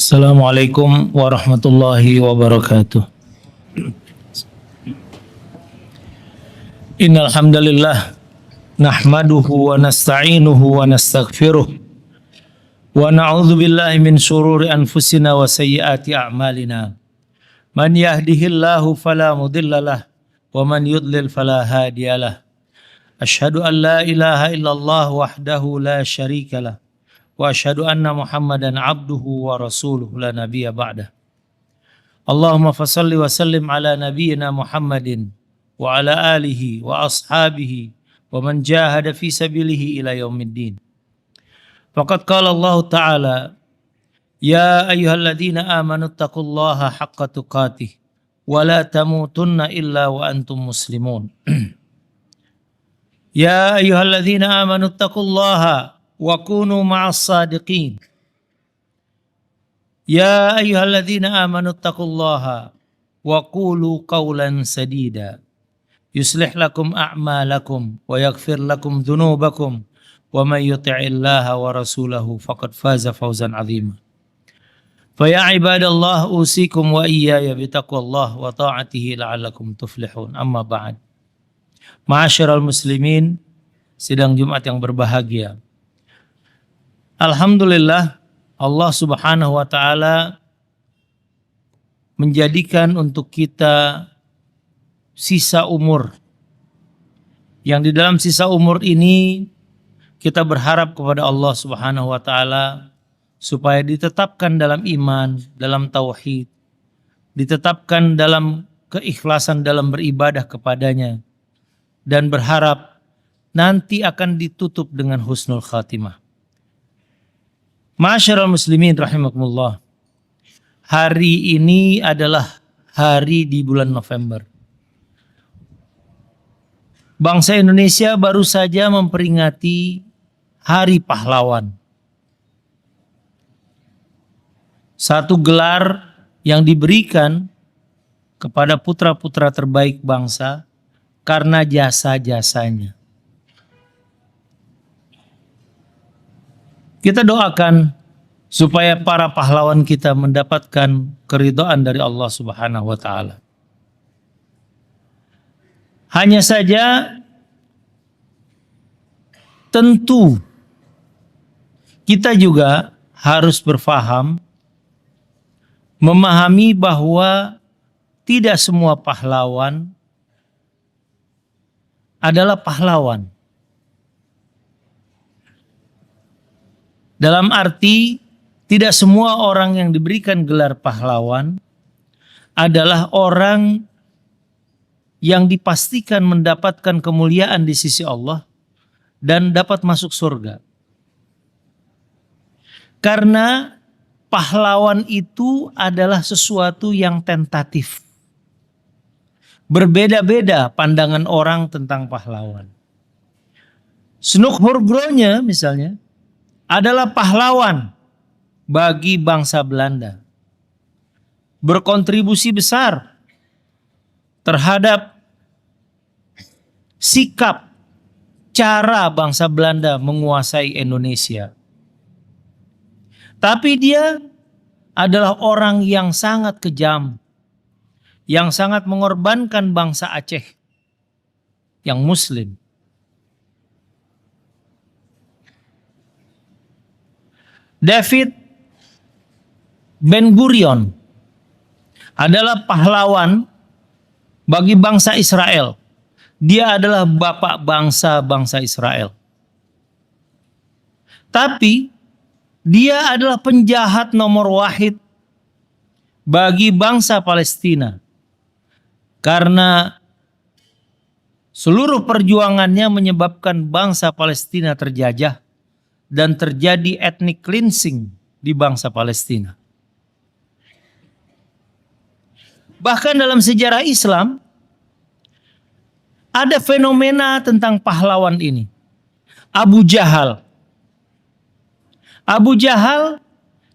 Assalamualaikum warahmatullahi wabarakatuh. Innal hamdalillah nahmaduhu wa nasta'inuhu wa nastaghfiruh wa na'udzu billahi min shururi anfusina wa sayyiati a'malina. Man yahdihillahu fala mudhillalah wa man yudlil fala hadiyalah. Asyhadu an la ilaha illallah wahdahu la syarikalah wa asyhadu anna Muhammadan abduhu wa rasuluhu la nabiyya ba'dah. Allahumma fassalli wa sallim ala nabiyyina Muhammadin wa ala alihi wa ashabihi wa man jahada fi sabilihi ila yaumiddin. Faqad qala Allah Ta'ala, ya ayyuhalladzina amanu taqullaha haqqa tuqatih wa la tamutunna illa wa antum muslimun. Ya ayyuhalladzina amanu taqullaha wa kunu ma'as sadiqin. Ya ayyuhalladzina amanu taqullaha wa qulu qawlan sadida. Yuslih lakum a'malakum wa yaghfir lakum dhunubakum wa may yuti'illaha wa rasulahu faqad faza fawzan 'azima. Fa ya ibadallah usikum wa iyaya bitaqwallah wa ta'atihi la'allakum tuflihun. Amma ba'd. Ma'asyiral muslimin, sidang Jumat yang berbahagia. Alhamdulillah, Allah Subhanahu wa Ta'ala menjadikan untuk kita sisa umur, yang di dalam sisa umur ini kita berharap kepada Allah Subhanahu wa Ta'ala supaya ditetapkan dalam iman, dalam tauhid, ditetapkan dalam keikhlasan dalam beribadah kepadanya, dan berharap nanti akan ditutup dengan husnul khatimah. Ma'asyiral muslimin rahimakumullah. Hari ini adalah hari di bulan November. Bangsa Indonesia baru saja memperingati Hari Pahlawan. Satu gelar yang diberikan kepada putra-putra terbaik bangsa karena jasa-jasanya. Kita doakan supaya para pahlawan kita mendapatkan keridhaan dari Allah Subhanahu wa Ta'ala. Hanya saja tentu kita juga harus berfaham, memahami bahwa tidak semua pahlawan adalah pahlawan. Dalam arti tidak semua orang yang diberikan gelar pahlawan adalah orang yang dipastikan mendapatkan kemuliaan di sisi Allah dan dapat masuk surga. Karena pahlawan itu adalah sesuatu yang tentatif. Berbeda-beda pandangan orang tentang pahlawan. Snuk Hurgronya misalnya adalah pahlawan bagi bangsa Belanda. Berkontribusi besar terhadap sikap cara bangsa Belanda menguasai Indonesia. Tapi dia adalah orang yang sangat kejam, yang sangat mengorbankan bangsa Aceh yang Muslim. David Ben-Gurion adalah pahlawan bagi bangsa Israel. Dia adalah bapak bangsa Israel. Tapi dia adalah penjahat nomor wahid bagi bangsa Palestina. Karena seluruh perjuangannya menyebabkan bangsa Palestina terjajah dan terjadi ethnic cleansing di bangsa Palestina. Bahkan dalam sejarah Islam ada fenomena tentang pahlawan ini. Abu Jahal. Abu Jahal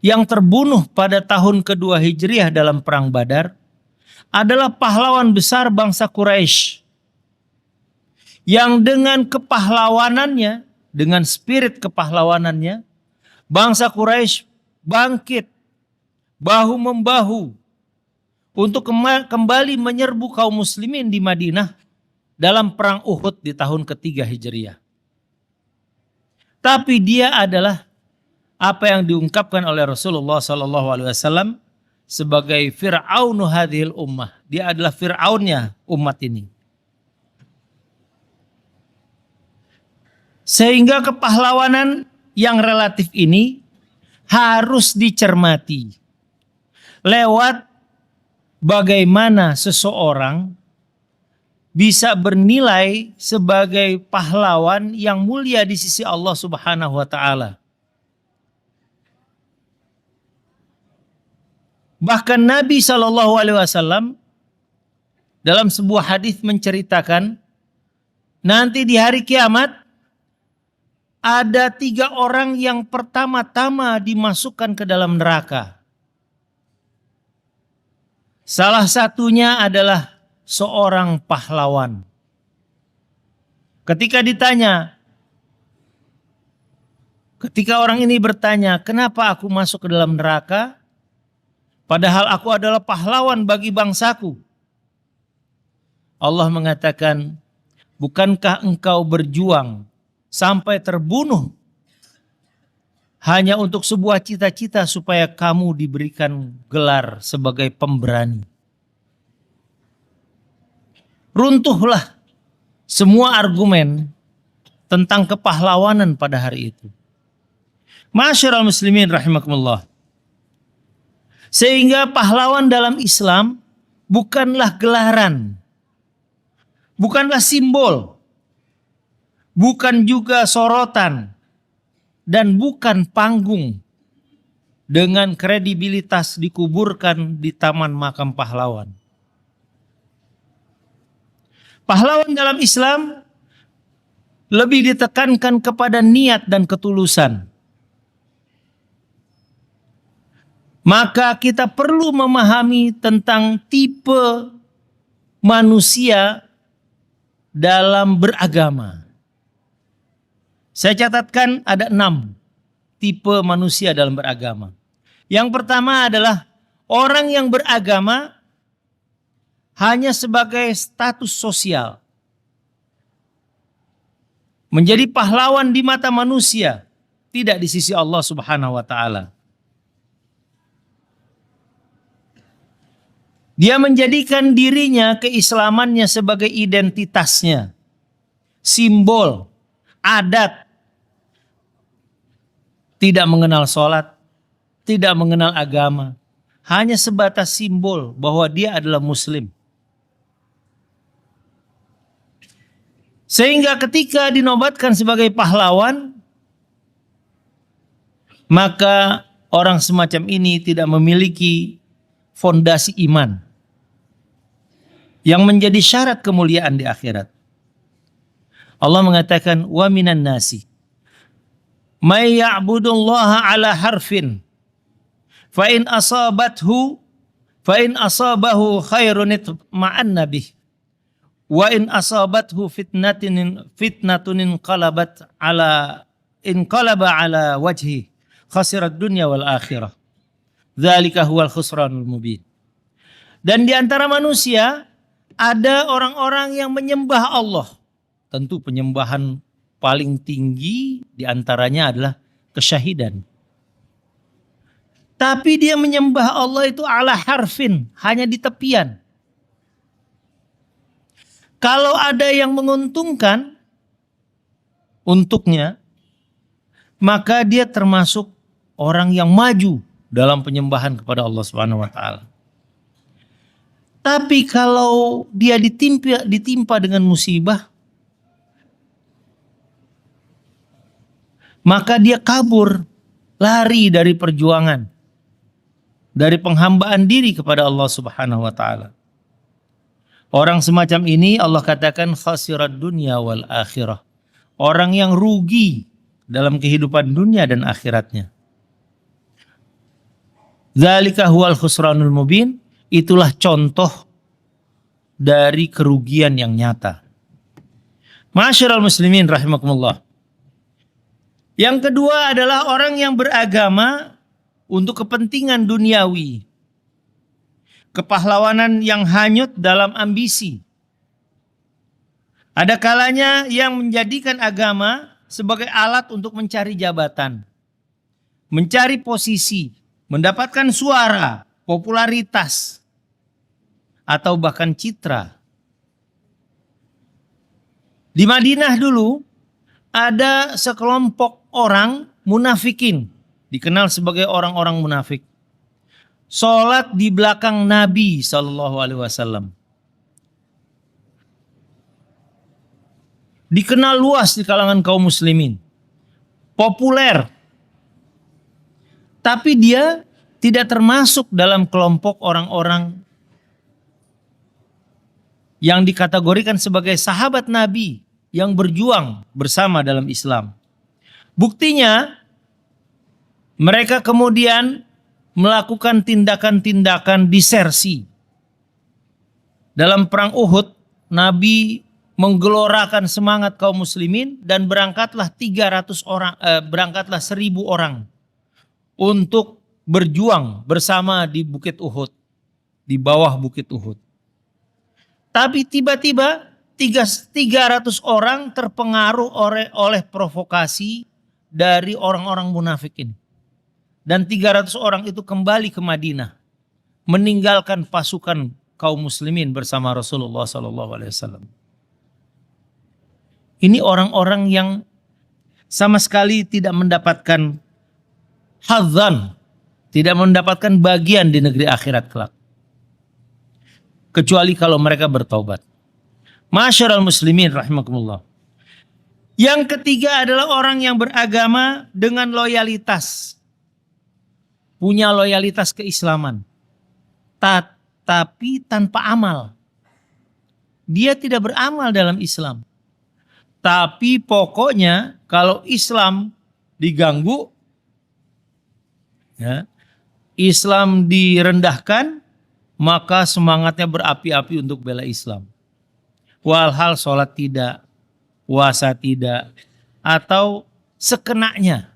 yang terbunuh pada tahun kedua Hijriah dalam perang Badar adalah pahlawan besar bangsa Quraisy yang dengan kepahlawanannya, dengan spirit kepahlawanannya, bangsa Quraisy bangkit bahu-membahu untuk kembali menyerbu kaum muslimin di Madinah dalam perang Uhud di tahun ketiga Hijriah. Tapi dia adalah apa yang diungkapkan oleh Rasulullah SAW sebagai Fir'aunu hadhil ummah. Dia adalah Fir'aunnya umat ini. Sehingga kepahlawanan yang relatif ini harus dicermati lewat bagaimana seseorang bisa bernilai sebagai pahlawan yang mulia di sisi Allah Subhanahu wa taala. Bahkan Nabi SAW dalam sebuah hadis menceritakan nanti di hari kiamat ada 3 orang yang pertama-tama dimasukkan ke dalam neraka. Salah satunya adalah seorang pahlawan. Ketika orang ini bertanya, kenapa aku masuk ke dalam neraka? Padahal aku adalah pahlawan bagi bangsaku. Allah mengatakan, bukankah engkau berjuang sampai terbunuh hanya untuk sebuah cita-cita supaya kamu diberikan gelar sebagai pemberani? Runtuhlah semua argumen tentang kepahlawanan pada hari itu. Ma'asyiral muslimin rahimakumullah. Sehingga pahlawan dalam Islam bukanlah gelaran, bukanlah simbol, bukan juga sorotan, dan bukan panggung dengan kredibilitas dikuburkan di taman makam pahlawan. Pahlawan dalam Islam lebih ditekankan kepada niat dan ketulusan. Maka kita perlu memahami tentang tipe manusia dalam beragama. Saya catatkan ada 6 tipe manusia dalam beragama. Yang pertama adalah orang yang beragama hanya sebagai status sosial. Menjadi pahlawan di mata manusia, tidak di sisi Allah Subhanahu wa taala. Dia menjadikan dirinya, keislamannya sebagai identitasnya, simbol, adat. Tidak mengenal sholat, tidak mengenal agama. Hanya sebatas simbol bahwa dia adalah muslim. Sehingga ketika dinobatkan sebagai pahlawan, maka orang semacam ini tidak memiliki fondasi iman yang menjadi syarat kemuliaan di akhirat. Allah mengatakan, wa minan nasi may ya'budullaha ala harfin fa in asabahu khairun itma'anna bih wa in asabathu fitnatun inqalaba ala wajhi khasirat dunya wal akhirah. Dzalika huwal khusranul mubin. Dan di antara manusia ada orang-orang yang menyembah Allah. Tentu penyembahan paling tinggi di antaranya adalah kesyahidan. Tapi dia menyembah Allah itu ala harfin, hanya di tepian. Kalau ada yang menguntungkan untuknya, maka dia termasuk orang yang maju dalam penyembahan kepada Allah Subhanahu wa taala. Tapi kalau dia ditimpa dengan musibah, maka dia kabur, lari dari perjuangan, dari penghambaan diri kepada Allah Subhanahu wa taala. Orang semacam ini Allah katakan khasirat dunya wal akhirah. Orang yang rugi dalam kehidupan dunia dan akhiratnya. Dzalika huwal khusranul mubin. Itulah contoh dari kerugian yang nyata. Ma'asyiral muslimin rahimakumullah. Yang kedua adalah orang yang beragama untuk kepentingan duniawi. Kepahlawanan yang hanyut dalam ambisi. Ada kalanya yang menjadikan agama sebagai alat untuk mencari jabatan, mencari posisi, mendapatkan suara, popularitas, atau bahkan citra. Di Madinah dulu ada sekelompok orang munafikin, dikenal sebagai orang-orang munafik. Sholat di belakang Nabi SAW. Dikenal luas di kalangan kaum muslimin. Populer. Tapi dia tidak termasuk dalam kelompok orang-orang yang dikategorikan sebagai sahabat Nabi yang berjuang bersama dalam Islam. Buktinya, mereka kemudian melakukan tindakan-tindakan disersi. Dalam perang Uhud, Nabi menggelorakan semangat kaum muslimin dan berangkatlah 1.000 orang untuk berjuang bersama di Bukit Uhud, di bawah Bukit Uhud. Tapi tiba-tiba 300 orang terpengaruh oleh provokasi dari orang-orang munafik ini. Dan 300 orang itu kembali ke Madinah, meninggalkan pasukan kaum muslimin bersama Rasulullah SAW. Ini orang-orang yang sama sekali tidak mendapatkan hadzan, tidak mendapatkan bagian di negeri akhirat kelak. Kecuali kalau mereka bertaubat. Masyarul muslimin rahimakumullah. Yang ketiga adalah orang yang beragama dengan loyalitas. Punya loyalitas keislaman. Tapi tanpa amal. Dia tidak beramal dalam Islam. Tapi pokoknya kalau Islam diganggu, ya, Islam direndahkan, maka semangatnya berapi-api untuk bela Islam. Walhal sholat tidak, puasa tidak, atau sekenanya.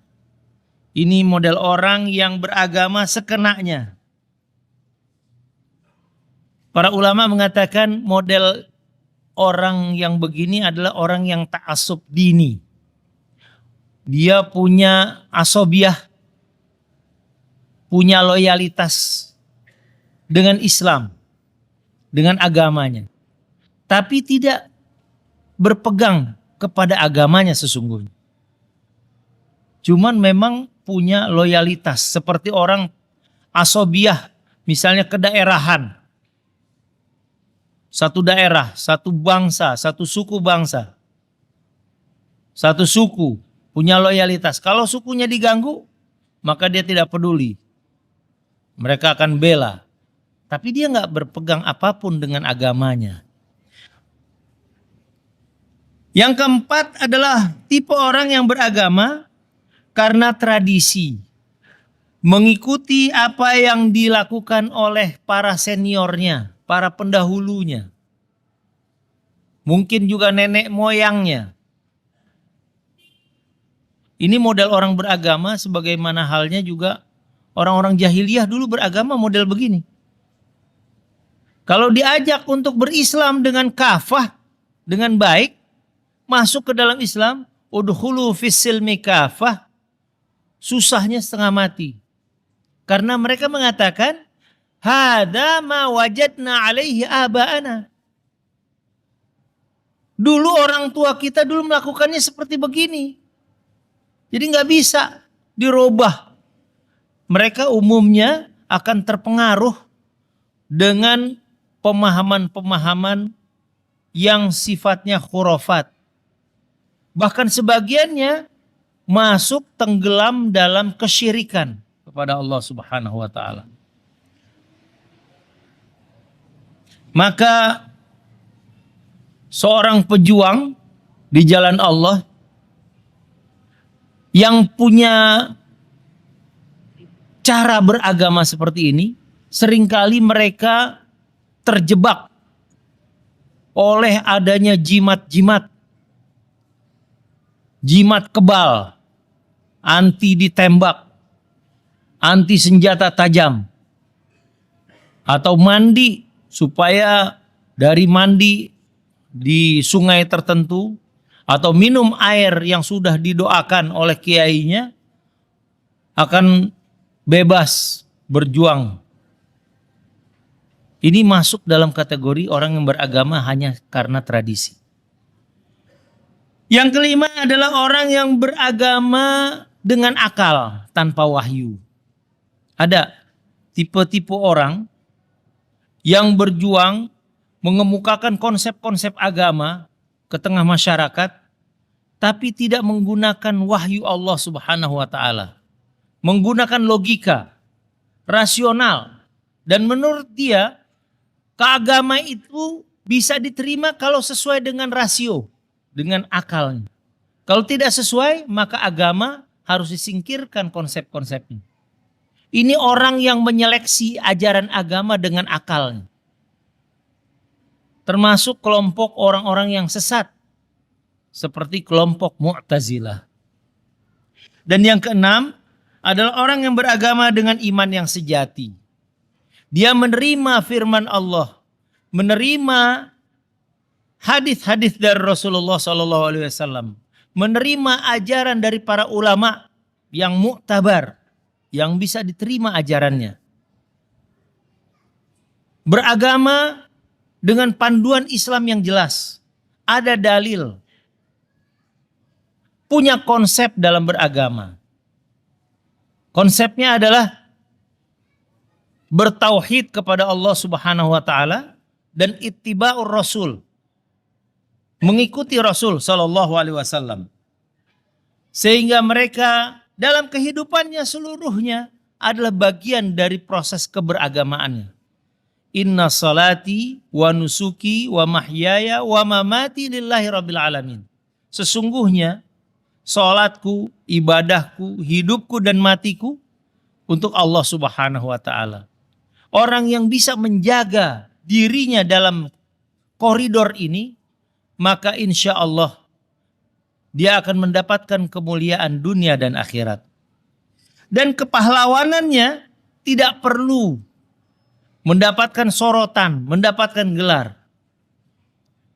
Ini model orang yang beragama sekenanya. Para ulama mengatakan model orang yang begini adalah orang yang ta'assub dini. Dia punya asobiah, punya loyalitas dengan Islam, dengan agamanya. Tapi tidak berpegang kepada agamanya sesungguhnya. Cuman memang punya loyalitas seperti orang asobiah, misalnya kedaerahan. Satu daerah, satu bangsa, satu suku bangsa. Satu suku punya loyalitas. Kalau sukunya diganggu, maka dia tidak peduli. Mereka akan bela. Tapi dia nggak berpegang apapun dengan agamanya. Yang keempat adalah tipe orang yang beragama karena tradisi. Mengikuti apa yang dilakukan oleh para seniornya, para pendahulunya. Mungkin juga nenek moyangnya. Ini model orang beragama sebagaimana halnya juga orang-orang jahiliyah dulu beragama model begini. Kalau diajak untuk berislam dengan kafah, dengan baik, masuk ke dalam Islam, udkhulu fis-silmi kafah, susahnya setengah mati. Karena mereka mengatakan, hada ma wajadna alaihi aba'ana. Dulu orang tua kita dulu melakukannya seperti begini. Jadi nggak bisa dirubah. Mereka umumnya akan terpengaruh dengan pemahaman-pemahaman yang sifatnya khurafat. Bahkan sebagiannya masuk tenggelam dalam kesyirikan kepada Allah Subhanahu wa taala. Maka seorang pejuang di jalan Allah yang punya cara beragama seperti ini, seringkali mereka terjebak oleh adanya jimat-jimat. Jimat kebal, anti ditembak, anti senjata tajam, atau mandi supaya dari mandi di sungai tertentu atau minum air yang sudah didoakan oleh kiainya akan bebas berjuang. Ini masuk dalam kategori orang yang beragama hanya karena tradisi. Yang kelima adalah orang yang beragama dengan akal tanpa wahyu. Ada tipe-tipe orang yang berjuang mengemukakan konsep-konsep agama ke tengah masyarakat, tapi tidak menggunakan wahyu Allah Subhanahu wa Ta'ala, menggunakan logika rasional, dan menurut dia keagama itu bisa diterima kalau sesuai dengan rasio, dengan akalnya. Kalau tidak sesuai, maka agama harus disingkirkan konsep-konsepnya. Ini orang yang menyeleksi ajaran agama dengan akalnya. Termasuk kelompok orang-orang yang sesat, seperti kelompok Mu'tazilah. Dan yang keenam adalah orang yang beragama dengan iman yang sejati. Dia menerima firman Allah, menerima hadis-hadis dari Rasulullah SAW, menerima ajaran dari para ulama yang muktabar, yang bisa diterima ajarannya. Beragama dengan panduan Islam yang jelas, ada dalil, punya konsep dalam beragama. Konsepnya adalah bertauhid kepada Allah Subhanahu wa Ta'ala dan ittiba'ur Rasul, mengikuti Rasul Sallallahu Alaihi Wasallam, sehingga mereka dalam kehidupannya seluruhnya adalah bagian dari proses keberagamaannya. Inna salati wa nusuki wa mahyaya wa mamati lillahi rabbil alamin. Sesungguhnya salatku, ibadahku, hidupku dan matiku untuk Allah Subhanahu wa Ta'ala. Orang yang bisa menjaga dirinya dalam koridor ini, maka insya Allah dia akan mendapatkan kemuliaan dunia dan akhirat. Dan kepahlawanannya tidak perlu mendapatkan sorotan, mendapatkan gelar.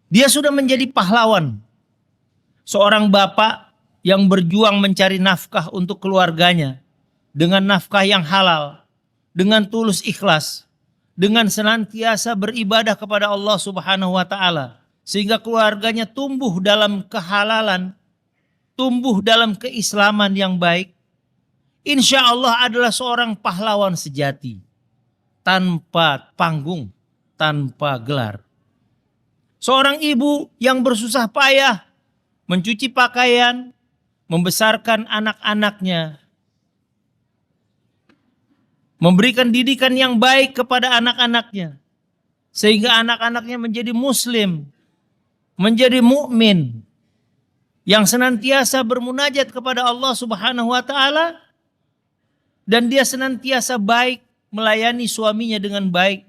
Dia sudah menjadi pahlawan. Seorang bapak yang berjuang mencari nafkah untuk keluarganya dengan nafkah yang halal, dengan tulus ikhlas, dengan senantiasa beribadah kepada Allah Subhanahu wa Ta'ala, sehingga keluarganya tumbuh dalam kehalalan, tumbuh dalam keislaman yang baik, insya Allah adalah seorang pahlawan sejati, tanpa panggung, tanpa gelar. Seorang ibu yang bersusah payah mencuci pakaian, membesarkan anak-anaknya, memberikan didikan yang baik kepada anak-anaknya, sehingga anak-anaknya menjadi muslim, menjadi mukmin, yang senantiasa bermunajat kepada Allah Subhanahu wa Ta'ala, dan dia senantiasa baik, melayani suaminya dengan baik,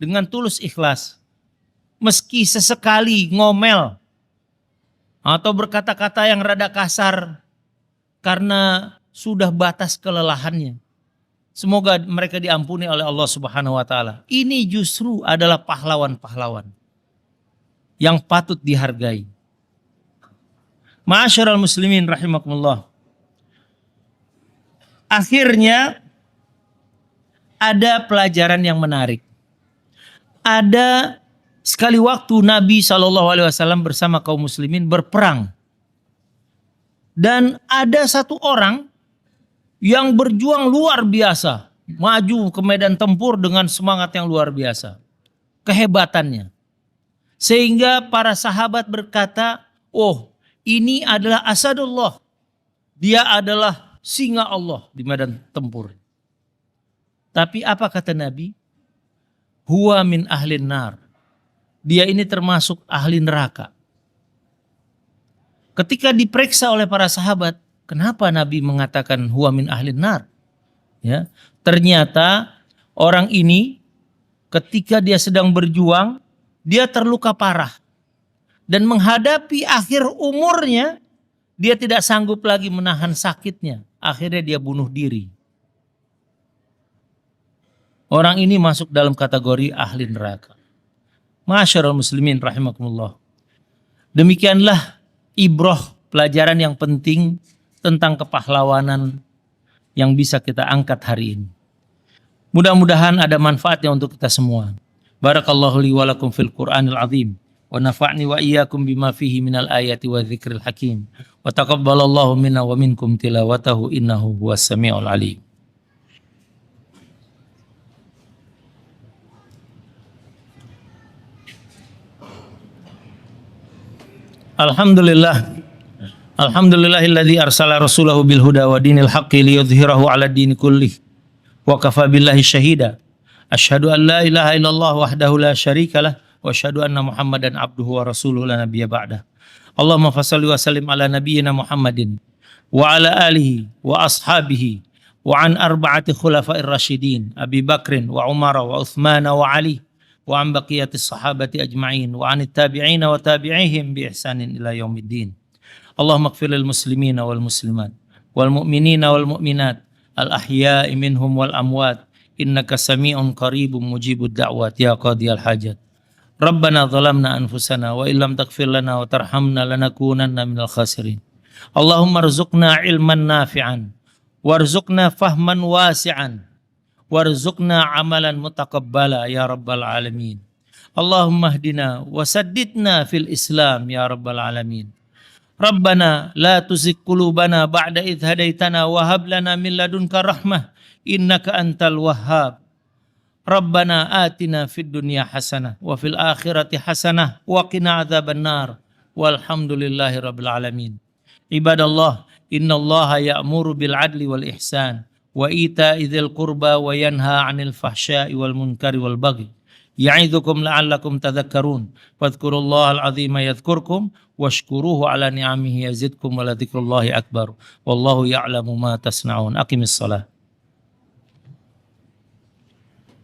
dengan tulus ikhlas. Meski sesekali ngomel atau berkata-kata yang rada kasar karena sudah batas kelelahannya, semoga mereka diampuni oleh Allah Subhanahu wa Ta'ala. Ini justru adalah pahlawan-pahlawan yang patut dihargai. Ma'asyiral muslimin rahimakumullah. Akhirnya ada pelajaran yang menarik. Ada sekali waktu Nabi SAW bersama kaum muslimin berperang. Dan ada satu orang yang berjuang luar biasa, maju ke medan tempur dengan semangat yang luar biasa, kehebatannya. Sehingga para sahabat berkata, oh, ini adalah Asadullah, dia adalah singa Allah di medan tempur. Tapi apa kata Nabi? Huwa min ahlin nar, dia ini termasuk ahli neraka. Ketika diperiksa oleh para sahabat, kenapa Nabi mengatakan huwa min ahlin nar? Ya, ternyata orang ini ketika dia sedang berjuang, dia terluka parah. Dan menghadapi akhir umurnya, dia tidak sanggup lagi menahan sakitnya. Akhirnya dia bunuh diri. Orang ini masuk dalam kategori ahli neraka. Masyarul muslimin rahimakumullah. Demikianlah ibroh, pelajaran yang penting tentang kepahlawanan yang bisa kita angkat hari ini. Mudah-mudahan ada manfaatnya untuk kita semua. Barakallahu li wa lakum fil Qur'anil azim. Wa nafa'ni wa iyyakum bima fihi minal ayati wa dzikril hakim. Wa taqabbalallahu minna wa minkum tilawatahu innahu huwas samiul alim. Alhamdulillah. Alhamdulillahilladzi arsala rasulahu bil huda wa dinil haqqi liyudhhirahu 'ala dini kullih. Wa kafa billahi syahida. Asyhadu an la ilaha illallah wahdahu la syarikalah wa asyhadu anna Muhammadan abduhu wa rasuluhu la nabiyya ba'dah. Allahumma fashalli wa sallim ala nabiyyina Muhammadin wa ala alihi wa ashabihi wa an arba'ati khulafa'ir rasyidin Abi Bakrin wa Umar wa Uthman wa Ali wa an baqiyatis sahabati ajma'in wa anit tabi'ina wa tabi'ihim bi ihsanin ila yaumiddin. Allahumma ighfir lil muslimina wal muslimat wal mu'minina wal mu'minat al ahya'i minhum wal amwat innaka sami'un qaribun mujibud da'wat ya qadiyal hajat. Rabbana zalamna anfusana wa illam taghfir lana wa tarhamna lanakunanna minal khasirin. Allahumma rzuqna ilman nafi'an warzuqna fahman wasi'an warzuqna amalan mutaqabbala ya rabbal alamin. Allahumma hdina wa saddidna fil Islam ya rabbal alamin. Rabbana la tuzigh qulubana ba'da idh hadaitana wa hab lana min ladunka rahmah innaka antal wahhab. Rabbana atina fid dunya hasanah wa fil akhirati hasanah wa qina adzabannar walhamdulillahi rabbil alamin. Ibadallah, innallaha ya'muru bil adli wal ihsan wa ita'i dzil qurba wa yanha 'anil fahsya'i wal munkari wal baghi. Ya'idzukum la'allakum tadhakkarun. Fadhkurullahal 'azima yadhkurkum washkuruhu 'ala ni'amihi yazidkum wa la dzikrullahi akbar. Wallahu ya'lamu ma tasna'un. Aqimis shalah.